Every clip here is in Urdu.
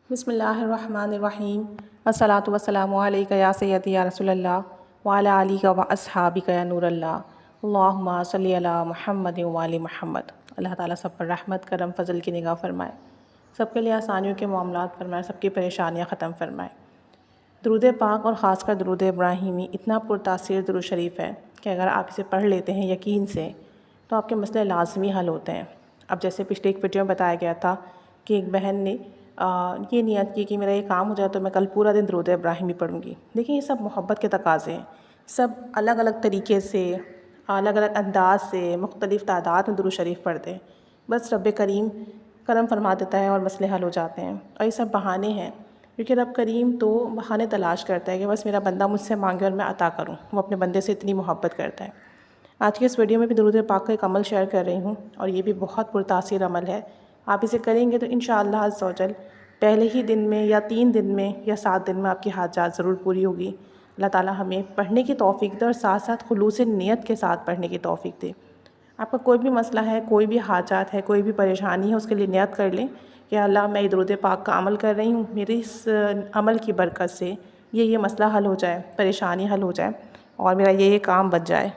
بسم اللہ الرحمن الرحیم الصلاۃ والسلام علیک یا سیدی یا رسول اللہ وعلی آلک و اصحابک یا نور اللہ اللہم صلی علی محمد وعلی محمد۔ اللہ تعالیٰ سب پر رحمت کرم فضل کی نگاہ فرمائے، سب کے لیے آسانیوں کے معاملات فرمائے، سب کی پریشانیاں ختم فرمائے۔ درود پاک اور خاص کر درود ابراہیمی اتنا پرتاثیر درود شریف ہے کہ اگر آپ اسے پڑھ لیتے ہیں یقین سے تو آپ کے مسئلے لازمی حل ہوتے ہیں۔ اب جیسے پچھلے ایک ویڈیو میں بتایا گیا تھا کہ ایک بہن نے یہ نیت کی کہ میرا یہ کام ہو جائے تو میں کل پورا دن درود ابراہیمی پڑھوں گی۔ دیکھیں یہ سب محبت کے تقاضے ہیں، سب الگ الگ طریقے سے، الگ الگ انداز سے، مختلف تعداد میں درود شریف پڑھتے ہیں، بس رب کریم کرم فرما دیتا ہے اور مسئلے حل ہو جاتے ہیں۔ اور یہ سب بہانے ہیں، کیونکہ رب کریم تو بہانے تلاش کرتا ہے کہ بس میرا بندہ مجھ سے مانگے اور میں عطا کروں۔ وہ اپنے بندے سے اتنی محبت کرتا ہے۔ آج کے اس ویڈیو میں بھی درود پاک کا ایک عمل شیئر کر رہی ہوں، اور یہ بھی بہت پرتاثیر عمل ہے۔ آپ اسے کریں گے تو انشاءاللہ عز و جل پہلے ہی دن میں یا 3 دن میں یا 7 دن میں آپ کی حاجات ضرور پوری ہوگی۔ اللہ تعالیٰ ہمیں پڑھنے کی توفیق دے اور ساتھ ساتھ خلوص نیت کے ساتھ پڑھنے کی توفیق دے۔ آپ کا کوئی بھی مسئلہ ہے، کوئی بھی حاجات ہے، کوئی بھی پریشانی ہے، اس کے لیے نیت کر لیں کہ اللہ میں درود پاک کا عمل کر رہی ہوں، میرے اس عمل کی برکت سے یہ مسئلہ حل ہو جائے، پریشانی حل ہو جائے اور میرا یہ کام بچ جائے۔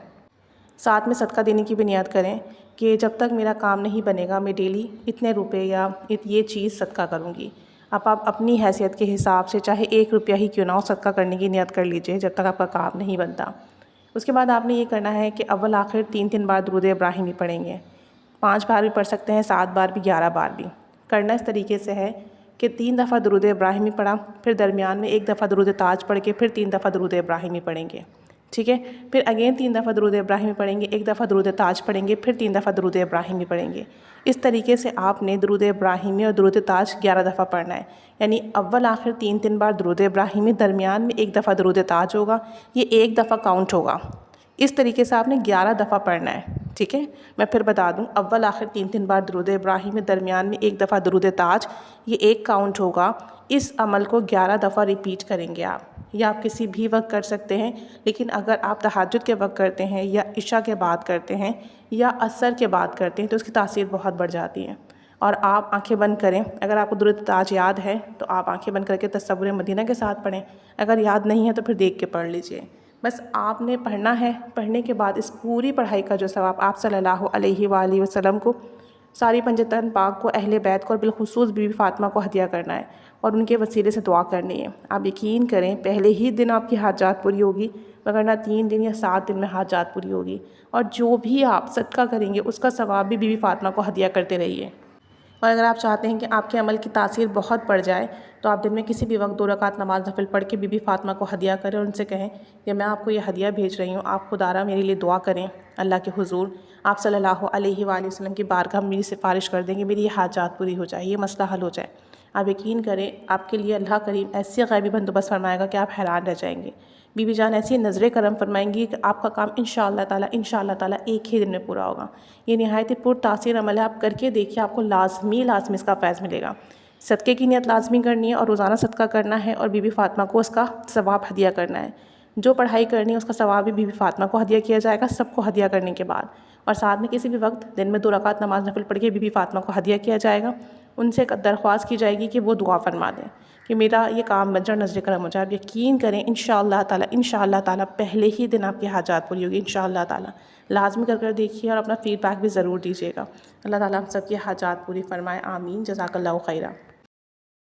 ساتھ میں صدقہ دینے کی بھی نیت کریں کہ جب تک میرا کام نہیں بنے گا میں ڈیلی اتنے روپے یا یہ چیز صدقہ کروں گی۔ آپ اپنی حیثیت کے حساب سے چاہے 1 روپیہ ہی کیوں نہ ہو صدقہ کرنے کی نیت کر لیجئے جب تک آپ کا کام نہیں بنتا۔ اس کے بعد آپ نے یہ کرنا ہے کہ اول آخر 3 بار درود ابراہیمی پڑھیں گے۔ 5 بار بھی پڑھ سکتے ہیں، 7 بار بھی، 11 بار بھی۔ کرنا اس طریقے سے ہے کہ 3 دفعہ درود ابراہیمی پڑھا، پھر درمیان میں 1 دفعہ درود تاج پڑھ کے پھر 3 دفعہ درود ابراہیمی پڑھیں گے، ٹھیک ہے؟ پھر اگین 3 دفعہ درود ابراہیمی پڑھیں گے، 1 دفعہ درود تاج پڑھیں گے، پھر 3 دفعہ درود ابراہیمی پڑھیں گے۔ اس طریقے سے آپ نے درود ابراہیمی اور درود تاج 11 دفعہ پڑھنا ہے، یعنی اول آخر 3 بار درود ابراہیمی، درمیان میں 1 دفعہ درود تاج ہوگا، یہ 1 دفعہ کاؤنٹ ہوگا۔ اس طریقے سے آپ نے 11 دفعہ پڑھنا ہے، ٹھیک ہے؟ میں پھر بتا دوں، اول آخر 3 بار درود ابراہیمی، درمیان میں 1 دفعہ درود تاج، یہ 1 کاؤنٹ ہوگا۔ اس عمل کو 11 دفعہ ریپیٹ کریں گے آپ، یا آپ کسی بھی وقت کر سکتے ہیں، لیکن اگر آپ تہجد کے وقت کرتے ہیں یا عشاء کے بعد کرتے ہیں یا عصر کے بعد کرتے ہیں تو اس کی تاثیر بہت بڑھ جاتی ہے۔ اور آپ آنکھیں بند کریں، اگر آپ کو درود تاج یاد ہے تو آپ آنکھیں بند کر کے تصور مدینہ کے ساتھ پڑھیں، اگر یاد نہیں ہے تو پھر دیکھ کے پڑھ لیجئے۔ بس آپ نے پڑھنا ہے، پڑھنے کے بعد اس پوری پڑھائی کا جو ثواب آپ صلی اللہ علیہ وآلہ وسلم کو، ساری پنجتن پاک کو، اہل بیت کو اور بالخصوص بی بی فاطمہ کو ہدیہ کرنا ہے اور ان کے وسیلے سے دعا کرنی ہے۔ آپ یقین کریں پہلے ہی دن آپ کی حاجات پوری ہوگی، وگرنہ 3 دن یا 7 دن میں حاجات پوری ہوگی۔ اور جو بھی آپ صدقہ کریں گے اس کا ثواب بھی بی بی فاطمہ کو ہدیہ کرتے رہیے۔ اور اگر آپ چاہتے ہیں کہ آپ کے عمل کی تاثیر بہت بڑھ جائے تو آپ دن میں کسی بھی وقت 2 رکعت نماز نفل پڑھ کے بی بی فاطمہ کو ہدیہ کریں اور ان سے کہیں کہ میں آپ کو یہ ہدیہ بھیج رہی ہوں، آپ خدا را میرے لیے دعا کریں اللہ کے حضور، آپ صلی اللہ علیہ وآلہ وسلم کی بارگاہ میں میری سفارش کر دیں کہ میری یہ حاجات پوری ہو جائے، یہ مسئلہ حل ہو جائے۔ آپ یقین کریں آپ کے لیے اللہ کریم ایسی غیبی بندوبست فرمائے گا کہ آپ حیران رہ جائیں گے۔ بی بی جان ایسی نظر کرم فرمائیں گی کہ آپ کا کام انشاءاللہ تعالیٰ ایک ہی دن میں پورا ہوگا۔ یہ نہایت ہی پرتاثیر عمل ہے، آپ کر کے دیکھیے، آپ کو لازمی اس کا فیض ملے گا۔ صدقے کی نیت لازمی کرنی ہے اور روزانہ صدقہ کرنا ہے اور بی بی فاطمہ کو اس کا ثواب ہدیہ کرنا ہے۔ جو پڑھائی کرنی ہے اس کا ثواب بھی بی بی فاطمہ کو ہدیہ کیا جائے گا، سب کو ہدیہ کرنے کے بعد۔ اور ساتھ میں کسی بھی وقت دن میں 2 رکعت نماز نفل پڑھ کے بی بی فاطمہ کو ہدیہ کیا جائے گا۔ ان سے درخواست کی جائے گی کہ وہ دعا فرما دیں کہ میرا یہ کام بن جائے، نظر کرم ہو جائے۔ آپ یقین کریں انشاءاللہ تعالیٰ پہلے ہی دن آپ کی حاجات پوری ہوگی انشاءاللہ تعالیٰ۔ لازمی کر دیکھیے اور اپنا فیڈ بیک بھی ضرور دیجیے گا۔ اللہ تعالیٰ ہم سب کی حاجات پوری فرمائے، آمین، جزاک اللہ خیرہ۔